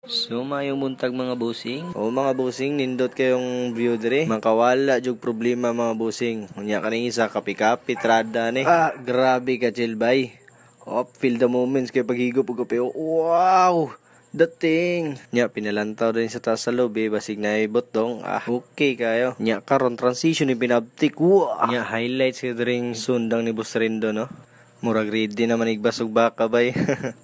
So mayong buntag mga busing. O mga busing, nindot kayong view dire. Makawala jug problema mga busing. Unya kaning isa kapi-kapi trada ni. Grabe ka chilbay. Feel the moments kay paghigop ug kape. Wow! Dating. Nya pinalantaw din sa taas sa lobby basig na ibot dong. Okay kayo. Nya karon transition ni pinabtik. Wow! Nya highlights kay dring sundang ni Boss Rindo no. Murag ready naman igbasog baka bay.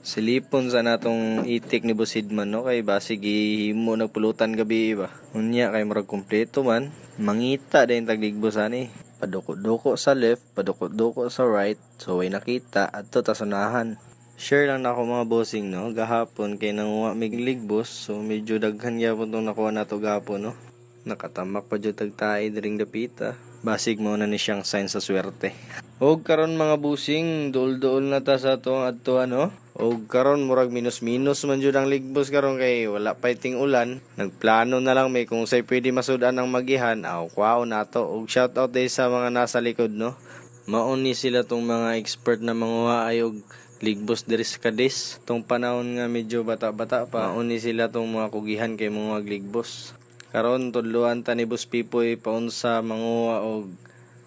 Silipon sa natong itik ni Busidman no kay basig ihimo nagpulutan gabi ba. Unya kay murag kompleto man. Mangita din tagligbos ani. Padukot-duko sa left, padukot-duko sa right. So way nakita adto ta sa unahan. Share lang na ako mga bossing no. Gahapon kay nanguha mig ligbos. So medyo daghan gyapon tong nakuha nato gahapon no. Nakatamak pa jud tagtae diring dapita. Basig mo na ni siyang sign sa swerte. Og karon mga busing, duol-duol na ta sa atong adto ano. Og karon murag minus-minus man jud ang ligbos karon kay wala pa iting ulan. Nagplano na lang may kung say pwede masudan ang magihan, kwaon nato. Og shout out din sa mga nasa likod no. Mauni sila tong mga expert na manguha ay og ligbos diri sa Cadiz. Tong panahon nga medyo bata-bata pa, mauni sila tong mga kugihan kay mga ligbos. Karon tudluan ta ni Boss Pipoy paunsa manguha og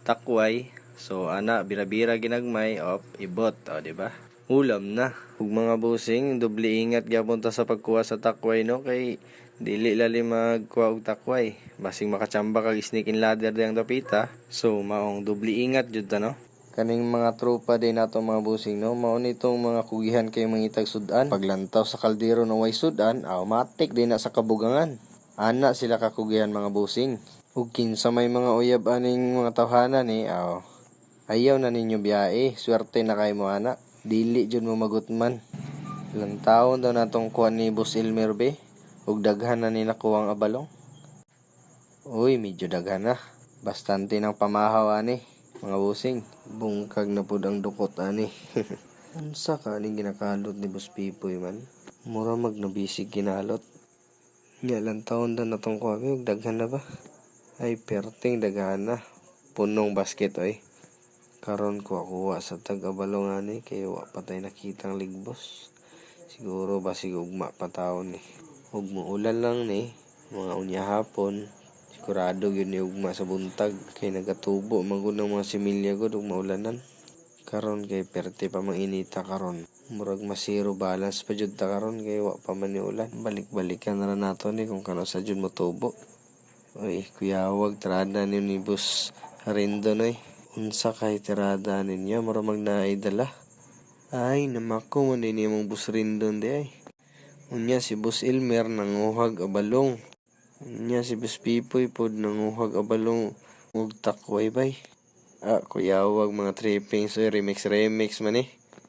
takway. So ana bira-bira ginagmay ibot di ba? Ulam na. Ug mga busing, doble ingat gyapon ta sa pagkuha sa takway no kay dili lalim magkuha og takway. Basing makachamba kag sneak in ladder diyang dapita. So maong doble ingat jud ta no. Kaning mga tropa din nato mga busing no, mao nitong mga kugihan kay mangitag sudan. Paglantaw sa kaldero na way sudan, matik din na sa kabugangan. Ana sila kakugihan mga busing. Ug kinsa may mga uyab aning mga tawhanan ayaw na ninyo biyae. Swerte na kay mo ana. Dili jud mo magutman. Ilang taon daw natong kuan ni Boss Elmer be. Ug daghan na ni nakuwang abalong. Uy, medyo daghan na. Bastante ng pamahaw ani. Mga busing, bungkag na pud ang dukot ani. Unsa ka aning ginakalot ni Boss Pipoy man? Mura magnabisig ginalot. Nga lang taon na natong kuwami, daghan na ba? Ay, perting daghan na. Punong basket oy. Karon ko kuha sa tag-abalong ani kay wa patay nakitang ligbos. Siguro basig ugma pa taon ni. Ug muulan lang ni, mga unya hapon. Sigurado yun ni ugma sa buntag kay nagatubo magud ng mga similya gud ug maulanan. Karon kay perte pa manginita karon. Murag masiro balance pa jud ta karon kay wa pa man ni ulan. Balik-balikan na nato ni kung kano sa jud motubo. Oy, kuya wag trada ni Boss Rindo noy. Unsa kay tirada ninyo mura magnaay dala? Ay, namako man din imong Boss Rindo di ay. Unya si Boss Elmer nanguhag abalong. Unya si Boss Pipoy pod nanguhag abalong ug takway bay. Kuya wag mga tripping so remix man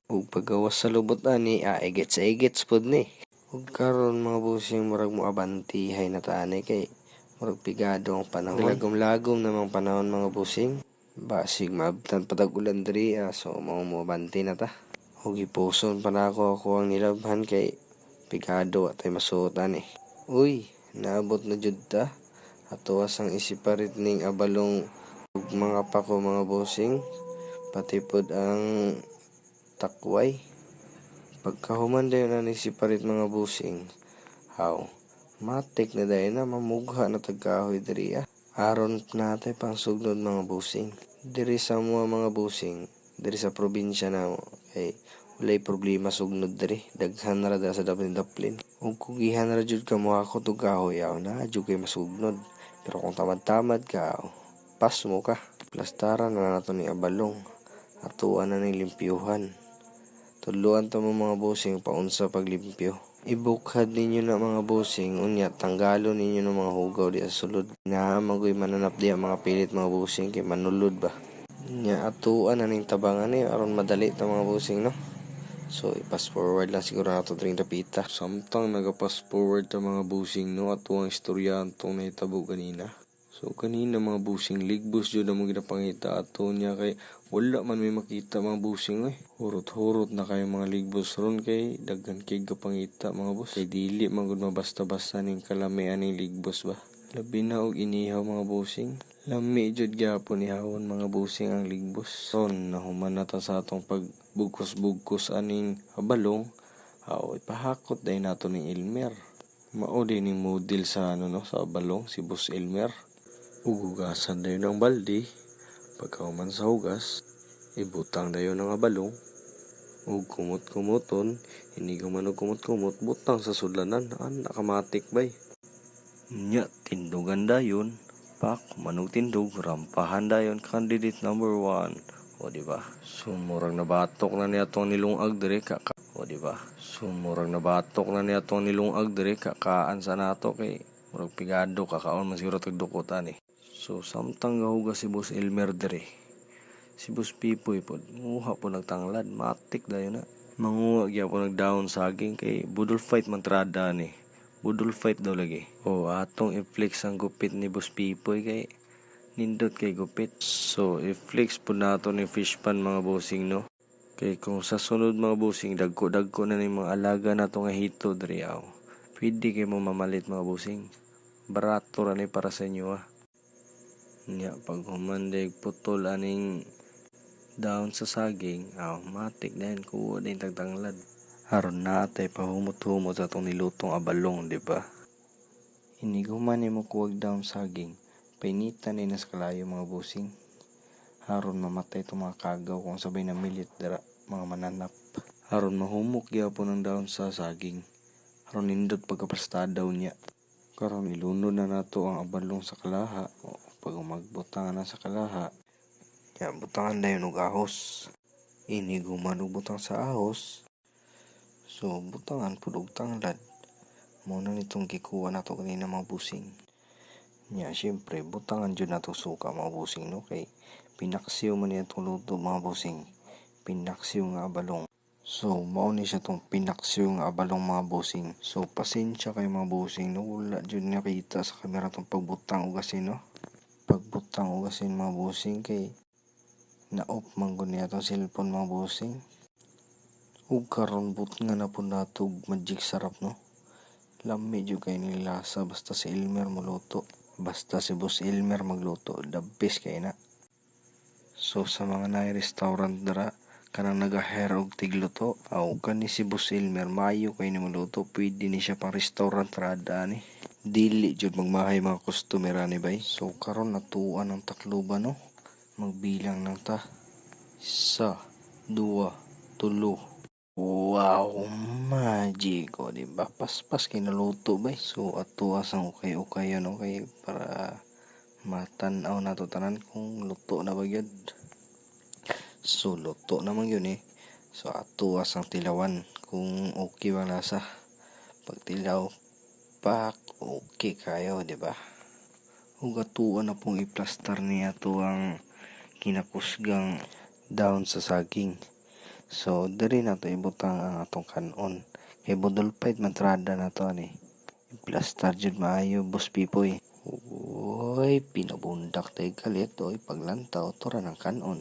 ug paggawas sa lubot ani igets pod ni. Ug karon mga busing murag mo abantihay na tani kay murag pigado ang panahon. Lagom-lagom namang panahon mga busing. Basig maabtan patag ulan diri so mo abanti na ta. Ug ipuson pa na ako ang nilabhan kay pigado atay masuotan Uy, naabot na jud ta. Atuwas ang isiparit ning abalong ug mga pako mga busing. Pati pod ang takway. Pagkahuman dayon na nisiparit mga busing. Matik na dayon na mamugha na tagkahoy diri Aron natay pang sugnod mga busing. Diri sa mga busing, diri sa probinsya na kay walay problema sugnod diri. Daghan na ra sa daplin. Ug kugihan ra jud ka mo ako tug kahoy na jud kay masugnod. Pero kung tamad-tamad ka, pas mo ka. Plastaran na nato ni abalong. Atuan na ni limpyuhan. Tudluan to mga busing paunsa paglimpyo. Ibukad ninyo na mga busing, unya tanggalon ninyo ng mga hugaw di sa sulod. Magoy mananap di ang mga pilit mga busing kay manulod ba. Nya atuan na ning tabangan aron madali ta mga busing no. So i-pass forward lang siguro nato dring dapita. Samtang naga-pass forward ta mga busing no atuang istorya antong nahitabo kanina. So kanina mga busing ligbos jud mo ginapangita ato niya kay wala man may makita mga busing Hurot-hurot na kay mga ligbos ron kay daghan kay gapangita mga boss. Kay dili man gud mabasta-basta ning kalamian ning ligbos ba. Labi na og inihaw mga busing. Lami jud gyapon ihawon mga busing ang ligbos. Ron nahuman na ta sa atong pagbugkos-bugkos aning abalong. Ipahakot dahil nato ning Elmer. Mao din ning model sa sa balong si Boss Elmer. Ugugasan dayon ng balde. Pagkauman sa hugas, ibutang dayon ng balong. Ug kumot-kumoton, hindi man og kumot-kumot, butang sa sudlanan. Nakamatik bay. Nya tindugan dayon. Pak manug tindog, rampahan dayon candidate number 1. O di ba? Sumurang nabatok na niya tong nilungag dire o di ba? Sumurang nabatok na niya tong nilungag dire kakaan sa nato kay murag pigado kakaon man siguro tagdukotan eh. So samtang gahugas si Boss Elmer dire, si Boss Pipoy pod nguha po nagtanglad, matik dayon na. Manguha gyapon nagdaon saging kay budol fight mantrada ni. Budol fight daw lagi. O atong i-flex ang gupit ni Boss Pipoy kay nindot kay gupit. So i-flex po nato ni fish pan mga bossing no. Kay kung sa sunod mga bossing dagko-dagko na ni mga alaga nato nga hito diri aw. Pwede kay mo mamalit mga bossing. Barato ra ni para sa inyo Nya pag humandig putol aning daon sa saging, matik na yan kuha din tagtanglad. Aron natay pahumot-humot sa itong nilutong abalong, di ba? Iniguman ni mo kuwag daon saging, painitan ni nas kalayo mga busing. Aron mamatay itong mga kagaw kung sabay na milit dara mga mananap. Aron mahumok gyapon ang daon sa saging. Aron nindot pagkaprastadaw niya. Karon ilunod na nato ang abalong sa kalaha. Pag magbutangan na sa kalaha, butangan na yun og ahos. Iniguman og butang sa ahos. So, butangan po og tanglad. Muna nitong gikuha na to kanina mga busing. Siyempre, butangan dyan na to suka mga busing, no? Kay pinaksiw man niya itong luto mga busing. Pinaksiw nga abalong. So, mauni siya itong pinaksiw nga abalong mga busing. So, pasensya kay mga busing, no? Wala dyan nakita sa kamera itong pagbutang o gasin, no? Pagbutang o gasin mga busing kay na-off man ko niya itong cellphone mga busing. Ug karon but nga na po natog magic sarap no. Lami jud kay nilasa basta si Elmer magluto. Basta si Boss Elmer magluto, the best kay na. So sa mga naay restaurant dara kanang nag-hire og tigluto, kani si Boss Elmer maayo kay ni magluto, pwede ni siya pang restaurant rada ni. Dili jud magmahay mga customer ani bay. So karon natuan ang takluban no. Magbilang ng ta. 1, 2, 3. Wow, magic o diba? Paspas kay naluto ba? So ato asang ukay-ukay ano kay para matanaw na to tanan kung luto na ba yun. So luto naman yun eh. So ato asang tilawan kung okay ba lasa. Pag tilaw pak okay kayo diba? Ug atuan na pong i-plaster niya to ang kinakusgang daon sa saging. So, diri na to ibutang ang atong kanon. Kay budol fight mantrada na to ni. Plastar jud maayo Boss Pipoy. Uy, pinabundak tay kalit oy paglantaw to ra ng kanon.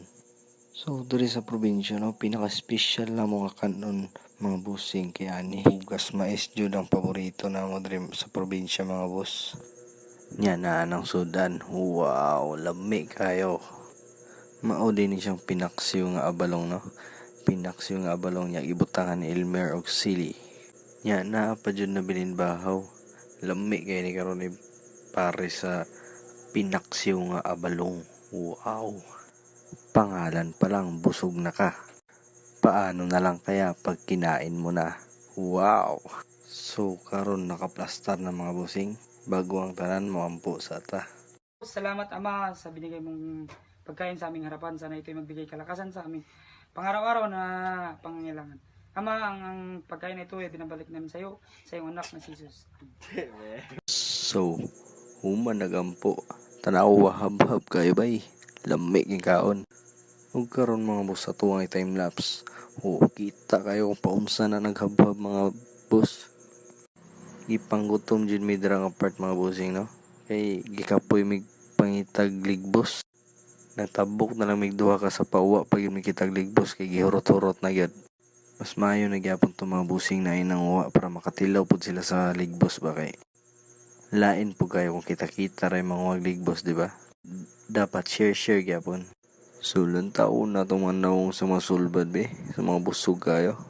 So, diri sa probinsya no, pinaka-special na mga kanon mga busing kay ani. Hugas mais jud ang paborito na mo diri sa probinsya mga boss. Nya na anang sudan. Wow, lami kayo. Mao din siyang pinaksiw nga abalong no. Pinaksiw nga abalong niya ibutangan ni Elmer og sili. Nya naa pa jud na bininbahaw. Lami kay ni karon ni pare sa pinaksiw nga abalong. Wow. Pangalan pa lang busog na ka. Paano na lang kaya pag kinain mo na? Wow. So karon nakaplastar na mga busing bago ang tanan mo ampo sa ta. Salamat Ama sa binigay mong pagkain sa aming harapan. Sana ito'y magbigay kalakasan sa aming pang-araw-araw na pangangailangan. Ama, ang pagkain na ito ay binabalik namin sa iyo, sa iyong anak na si Jesus. So, human nagampo. Tanawa habhab kayo bay. Lamig yung kaon. Huwag karon mga boss sa tuwang i-timelapse. Kita kayo kung paunsa na naghabhab mga boss. Ipanggutom dyan may darang apart mga bossing no. Kay gikapoy mig pangitag ligbos. Natabok na lang migduha ka sa pauwa pag yung kitag ligbos kay gihurot-hurot na gyud. Mas maayo na gyapon to mga busing na inang uwa para makatilaw pud sila sa ligbos ba kay. Lain po kayo kung kita-kita ray mga ligbos, di ba? Dapat share gyapon. Sulon taon na itong mga naong sa mga sulbad be, sa mga busog kayo.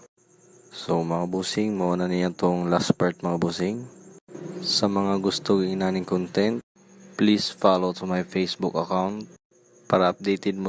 So mga busing, mao na niya tong last part mga busing. Sa mga gusto inaning content, please follow to my Facebook account para updated mo